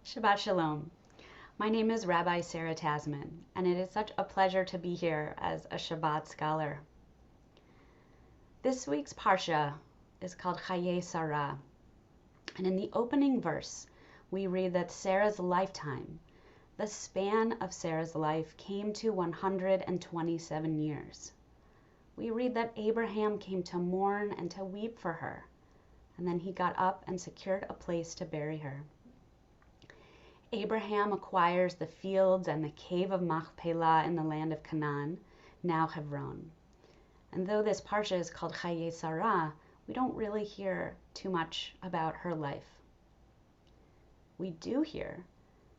Shabbat Shalom. My name is Rabbi Sarah Tasman, and it is such a pleasure to be here as a Shabbat Scholar. This week's Parsha is called Chayyai Sarah, and in the opening verse, we read that Sarah's lifetime, the span of Sarah's life, came to 127 years. We read that Abraham came to mourn and to weep for her, and then he got up and secured a place to bury her. Abraham acquires the fields and the cave of Machpelah in the land of Canaan, now Hebron. And though this parsha is called Chayyai Sarah, we don't really hear too much about her life. We do hear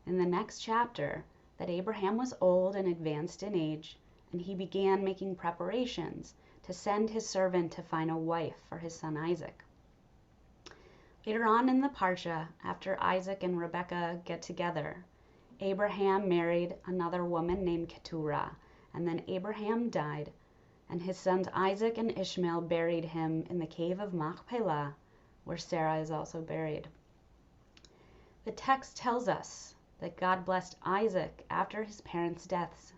in the next chapter that Abraham was old and advanced in age, and he began making preparations to send his servant to find a wife for his son Isaac. Later on in the Parsha, after Isaac and Rebekah get together, Abraham married another woman named Keturah, and then Abraham died, and his sons Isaac and Ishmael buried him in the cave of Machpelah, where Sarah is also buried. The text tells us that God blessed Isaac after his parents' deaths,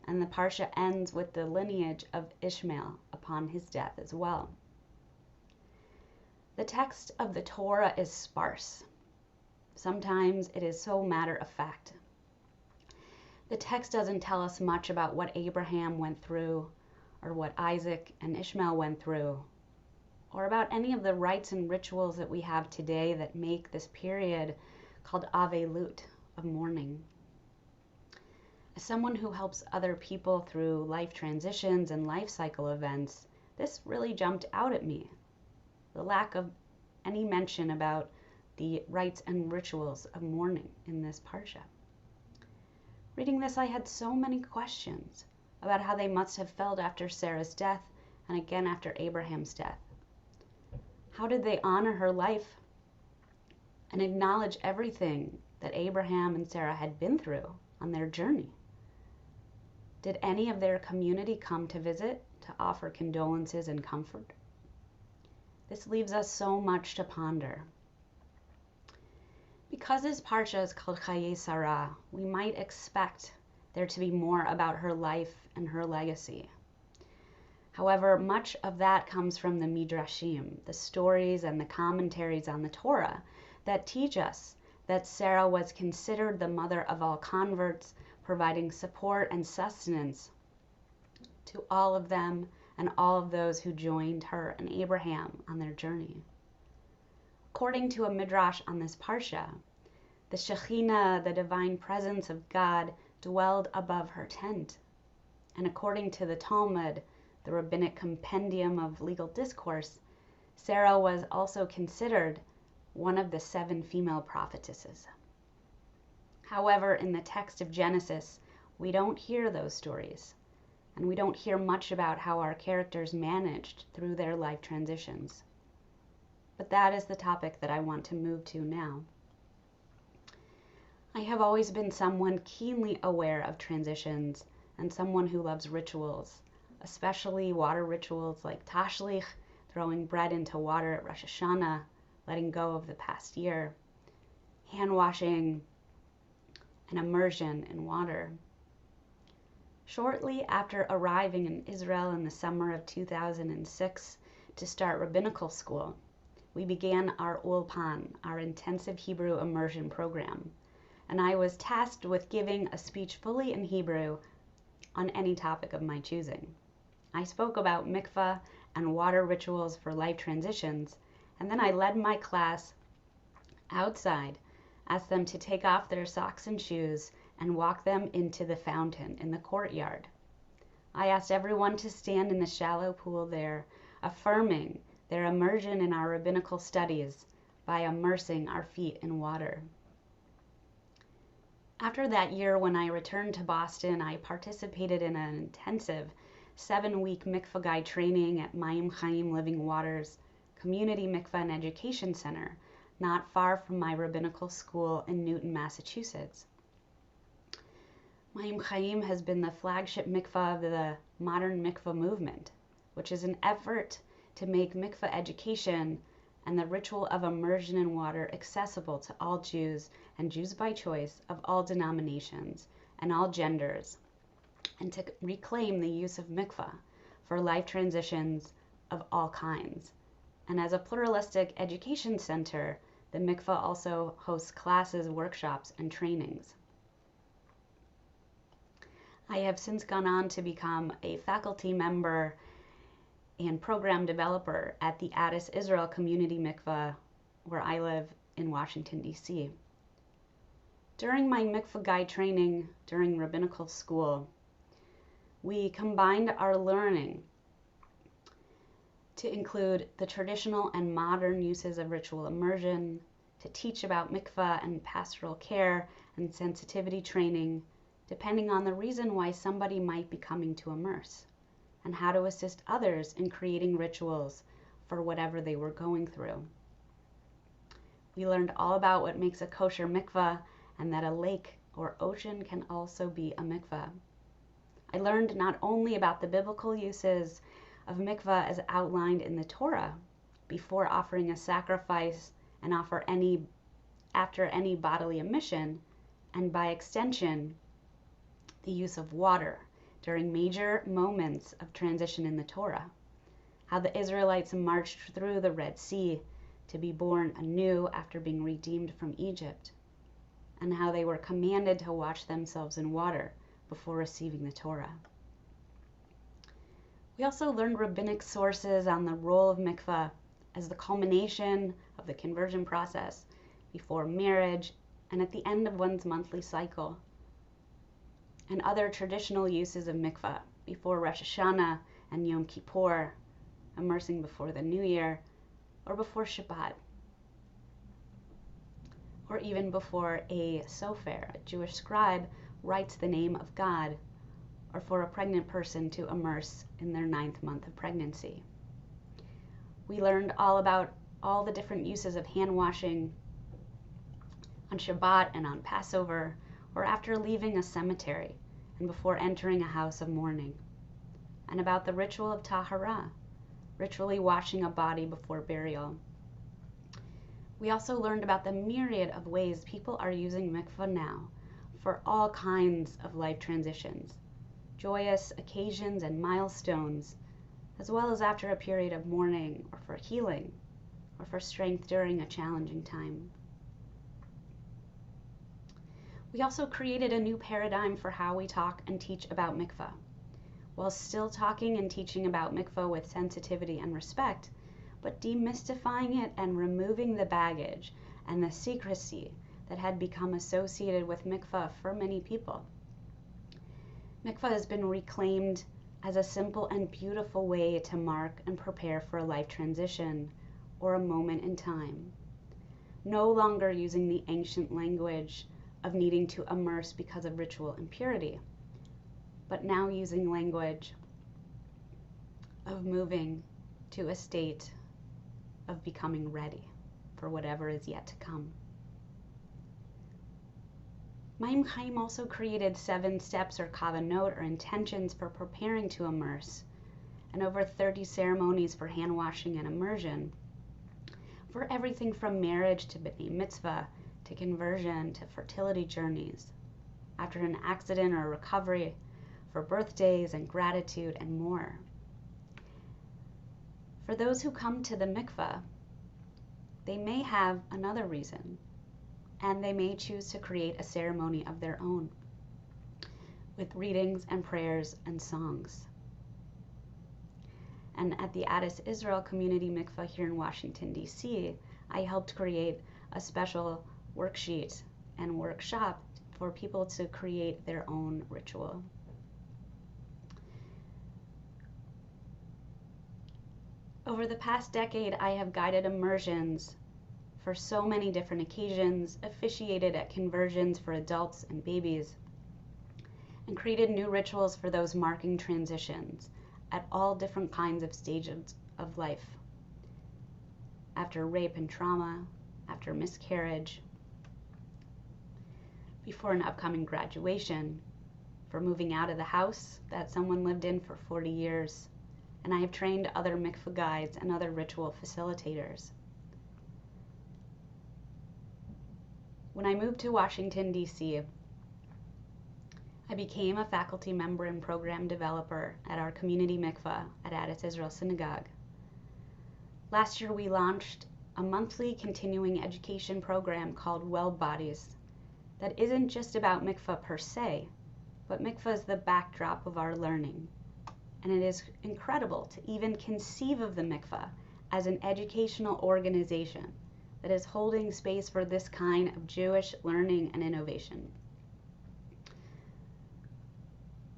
and the Parsha ends with the lineage of Ishmael upon his death as well. The text of the Torah is sparse. Sometimes it is so matter-of-fact. The text doesn't tell us much about what Abraham went through, or what Isaac and Ishmael went through, or about any of the rites and rituals that we have today that make this period called Avelut, of mourning. As someone who helps other people through life transitions and life cycle events, this really jumped out at me. The lack of any mention about the rites and rituals of mourning in this parsha. Reading this, I had so many questions about how they must have felt after Sarah's death and again after Abraham's death. How did they honor her life and acknowledge everything that Abraham and Sarah had been through on their journey? Did any of their community come to visit to offer condolences and comfort? This leaves us so much to ponder. Because this parsha is called Chayyai Sarah, we might expect there to be more about her life and her legacy. However, much of that comes from the Midrashim, the stories and the commentaries on the Torah that teach us that Sarah was considered the mother of all converts, providing support and sustenance to all of them and all of those who joined her and Abraham on their journey. According to a midrash on this parsha, the Shekhinah, the divine presence of God, dwelled above her tent. And according to the Talmud, the rabbinic compendium of legal discourse, Sarah was also considered one of the 7 female prophetesses. However, in the text of Genesis, we don't hear those stories. And we don't hear much about how our characters managed through their life transitions. But that is the topic that I want to move to now. I have always been someone keenly aware of transitions and someone who loves rituals, especially water rituals like tashlich, throwing bread into water at Rosh Hashanah, letting go of the past year, hand washing, and immersion in water. Shortly after arriving in Israel in the summer of 2006 to start rabbinical school, we began our Ulpan, our intensive Hebrew immersion program, and I was tasked with giving a speech fully in Hebrew on any topic of my choosing. I spoke about mikvah and water rituals for life transitions, and then I led my class outside, asked them to take off their socks and shoes, and walk them into the fountain in the courtyard. I asked everyone to stand in the shallow pool there, affirming their immersion in our rabbinical studies by immersing our feet in water. After that year, when I returned to Boston, I participated in an intensive 7-week mikvah guide training at Mayim Chaim Living Waters Community Mikvah and Education Center, not far from my rabbinical school in Newton, Massachusetts. Mayim Chaim has been the flagship mikvah of the modern mikvah movement, which is an effort to make mikvah education and the ritual of immersion in water accessible to all Jews and Jews by choice of all denominations and all genders, and to reclaim the use of mikvah for life transitions of all kinds. And as a pluralistic education center, the mikvah also hosts classes, workshops, and trainings. I have since gone on to become a faculty member and program developer at the Adath Israel Community Mikvah, where I live in Washington, D.C. During my mikvah guide training during rabbinical school, we combined our learning to include the traditional and modern uses of ritual immersion, to teach about mikvah and pastoral care and sensitivity training, depending on the reason why somebody might be coming to immerse, and how to assist others in creating rituals for whatever they were going through. We learned all about what makes a kosher mikvah and that a lake or ocean can also be a mikvah. I learned not only about the biblical uses of mikvah as outlined in the Torah before offering a sacrifice and after any bodily emission, and by extension, the use of water during major moments of transition in the Torah, how the Israelites marched through the Red Sea to be born anew after being redeemed from Egypt, and how they were commanded to wash themselves in water before receiving the Torah. We also learned rabbinic sources on the role of mikvah as the culmination of the conversion process before marriage and at the end of one's monthly cycle, and other traditional uses of mikvah before Rosh Hashanah and Yom Kippur, immersing before the New Year, or before Shabbat, or even before a sofer, a Jewish scribe, writes the name of God, or for a pregnant person to immerse in their 9th month of pregnancy. We learned all about all the different uses of hand washing on Shabbat and on Passover, or after leaving a cemetery and before entering a house of mourning, and about the ritual of tahara, ritually washing a body before burial. We also learned about the myriad of ways people are using mikvah now for all kinds of life transitions, joyous occasions and milestones, as well as after a period of mourning, or for healing, or for strength during a challenging time. We also created a new paradigm for how we talk and teach about mikvah. While still talking and teaching about mikvah with sensitivity and respect, but demystifying it and removing the baggage and the secrecy that had become associated with mikvah for many people. Mikvah has been reclaimed as a simple and beautiful way to mark and prepare for a life transition or a moment in time, no longer using the ancient language of needing to immerse because of ritual impurity, but now using language of moving to a state of becoming ready for whatever is yet to come. Maim Chaim also created 7 steps or kavanot or intentions for preparing to immerse, and over 30 ceremonies for hand washing and immersion, for everything from marriage to b'nai mitzvah, to conversion, to fertility journeys, after an accident or recovery, for birthdays and gratitude and more. For those who come to the mikvah, they may have another reason, and they may choose to create a ceremony of their own, with readings and prayers and songs. And at the Adath Israel Community Mikvah here in Washington, D.C., I helped create a special worksheet and workshop for people to create their own ritual. Over the past decade, I have guided immersions for so many different occasions, officiated at conversions for adults and babies, and created new rituals for those marking transitions at all different kinds of stages of life. After rape and trauma, after miscarriage, before an upcoming graduation, for moving out of the house that someone lived in for 40 years, and I have trained other mikvah guides and other ritual facilitators. When I moved to Washington, D.C., I became a faculty member and program developer at our community mikveh at Adath Israel Synagogue. Last year, we launched a monthly continuing education program called Well Bodies that isn't just about mikveh per se, but mikveh is the backdrop of our learning. And it is incredible to even conceive of the mikveh as an educational organization that is holding space for this kind of Jewish learning and innovation.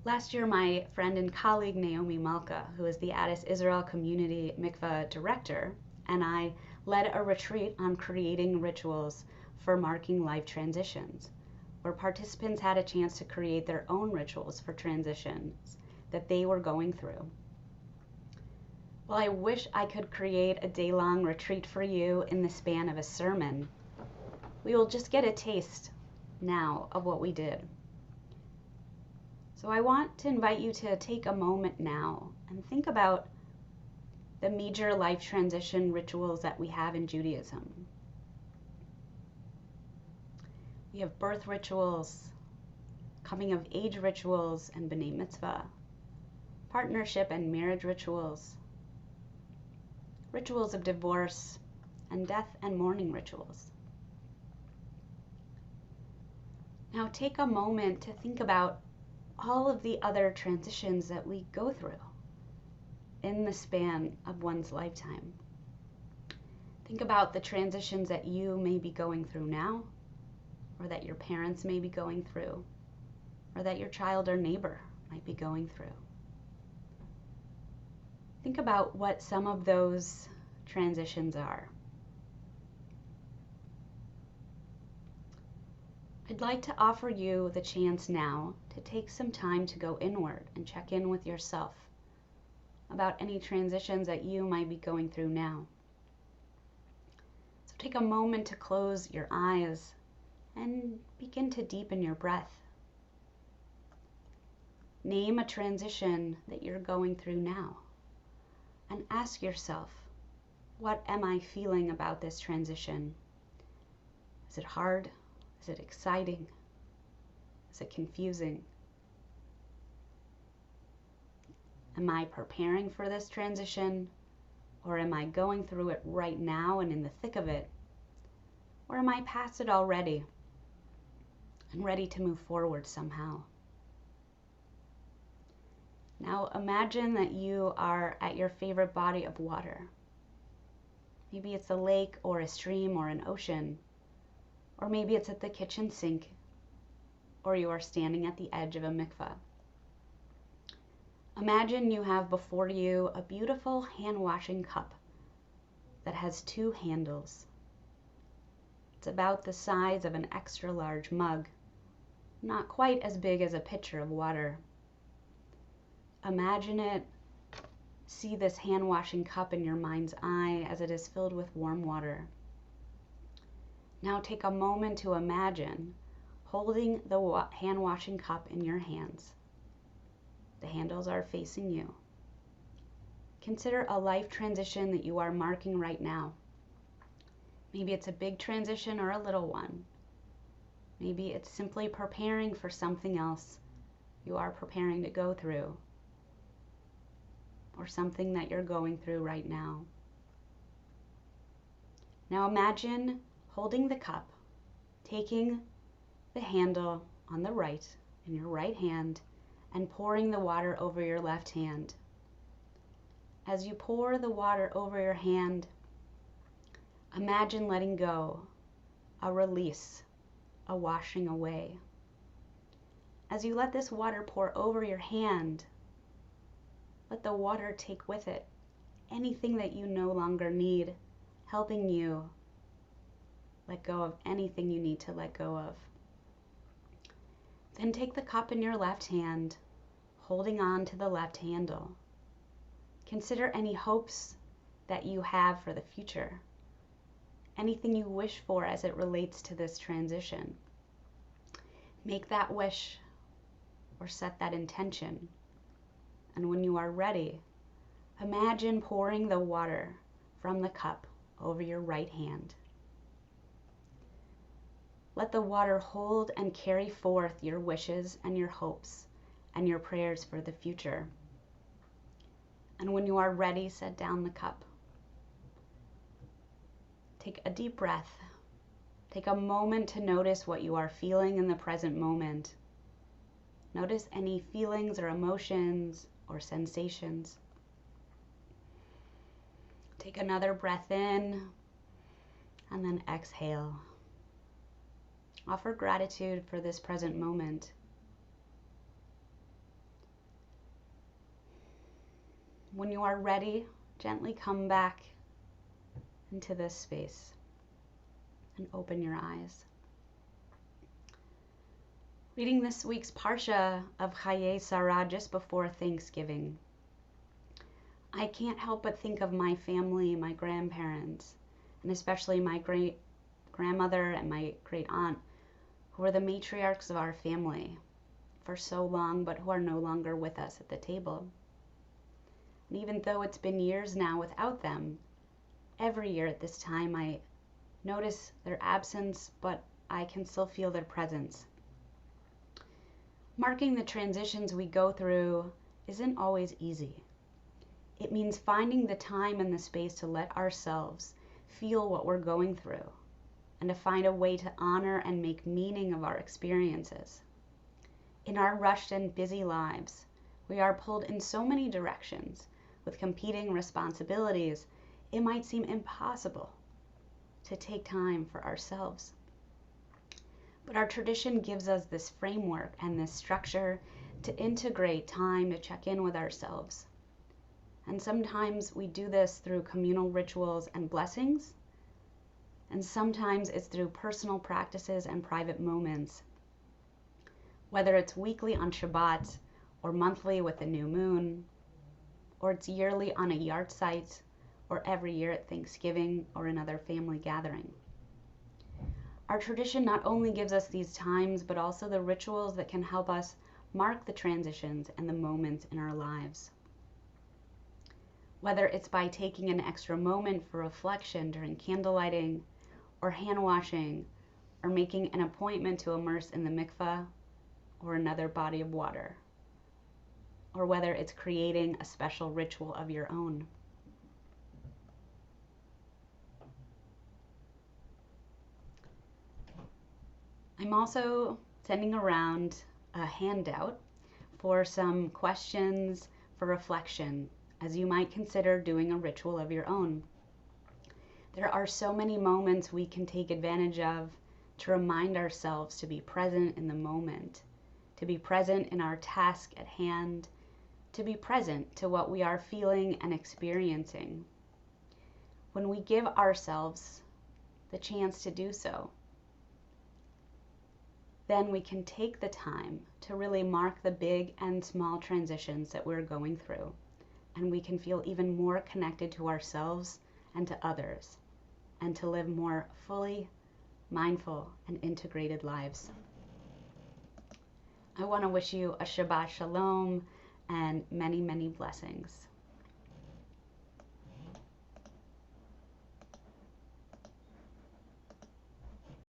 Last year, my friend and colleague Naomi Malka, who is the Adath Israel Community Mikveh Director, and I led a retreat on creating rituals for marking life transitions, where participants had a chance to create their own rituals for transitions that they were going through. Well, I wish I could create a day-long retreat for you in the span of a sermon. We will just get a taste now of what we did. So I want to invite you to take a moment now and think about the major life transition rituals that we have in Judaism. We have birth rituals, coming of age rituals and b'nai mitzvah, partnership and marriage rituals, rituals of divorce, and death and mourning rituals. Now take a moment to think about all of the other transitions that we go through in the span of one's lifetime. Think about the transitions that you may be going through now, or that your parents may be going through, or that your child or neighbor might be going through. Think about what some of those transitions are. I'd like to offer you the chance now to take some time to go inward and check in with yourself about any transitions that you might be going through now. So take a moment to close your eyes and begin to deepen your breath. Name a transition that you're going through now and ask yourself, what am I feeling about this transition? Is it hard? Is it exciting? Is it confusing? Am I preparing for this transition? Or am I going through it right now and in the thick of it? Or am I past it already and ready to move forward somehow? Now imagine that you are at your favorite body of water. Maybe it's a lake or a stream or an ocean, or maybe it's at the kitchen sink, or you are standing at the edge of a mikveh. Imagine you have before you a beautiful hand-washing cup that has two handles. It's about the size of an extra large mug, not quite as big as a pitcher of water. Imagine it, see this hand-washing cup in your mind's eye as it is filled with warm water. Now take a moment to imagine holding the hand-washing cup in your hands. The handles are facing you. Consider a life transition that you are marking right now. Maybe it's a big transition or a little one. Maybe it's simply preparing for something else you are preparing to go through, or something that you're going through right now. Now imagine holding the cup, taking the handle on the right in your right hand and pouring the water over your left hand. As you pour the water over your hand, imagine letting go, a release, a washing away. As you let this water pour over your hand, let the water take with it anything that you no longer need, helping you let go of anything you need to let go of. Then take the cup in your left hand, holding on to the left handle. Consider any hopes that you have for the future, anything you wish for as it relates to this transition. Make that wish or set that intention. And when you are ready, imagine pouring the water from the cup over your right hand. Let the water hold and carry forth your wishes and your hopes and your prayers for the future. And when you are ready, set down the cup. Take a deep breath. Take a moment to notice what you are feeling in the present moment. Notice any feelings or emotions or sensations. Take another breath in and then exhale. Offer gratitude for this present moment. When you are ready, gently come back into this space and open your eyes. Reading this week's Parsha of Chayyai Sarah just before Thanksgiving, I can't help but think of my family, my grandparents, and especially my great grandmother and my great aunt, who were the matriarchs of our family for so long, but who are no longer with us at the table. And even though it's been years now without them, every year at this time I notice their absence, but I can still feel their presence. Marking the transitions we go through isn't always easy. It means finding the time and the space to let ourselves feel what we're going through and to find a way to honor and make meaning of our experiences. In our rushed and busy lives, we are pulled in so many directions with competing responsibilities, it might seem impossible to take time for ourselves. But our tradition gives us this framework and this structure to integrate time to check in with ourselves. And sometimes we do this through communal rituals and blessings, and sometimes it's through personal practices and private moments. Whether it's weekly on Shabbat, or monthly with the new moon, or it's yearly on a yard site, or every year at Thanksgiving or another family gathering. Our tradition not only gives us these times, but also the rituals that can help us mark the transitions and the moments in our lives. Whether it's by taking an extra moment for reflection during candle lighting, or hand washing, or making an appointment to immerse in the mikveh or another body of water, or whether it's creating a special ritual of your own. I'm also sending around a handout for some questions for reflection as you might consider doing a ritual of your own. There are so many moments we can take advantage of to remind ourselves to be present in the moment, to be present in our task at hand, to be present to what we are feeling and experiencing. When we give ourselves the chance to do so, then we can take the time to really mark the big and small transitions that we're going through, and we can feel even more connected to ourselves and to others, and to live more fully mindful and integrated lives. I want to wish you a Shabbat Shalom and many, many blessings.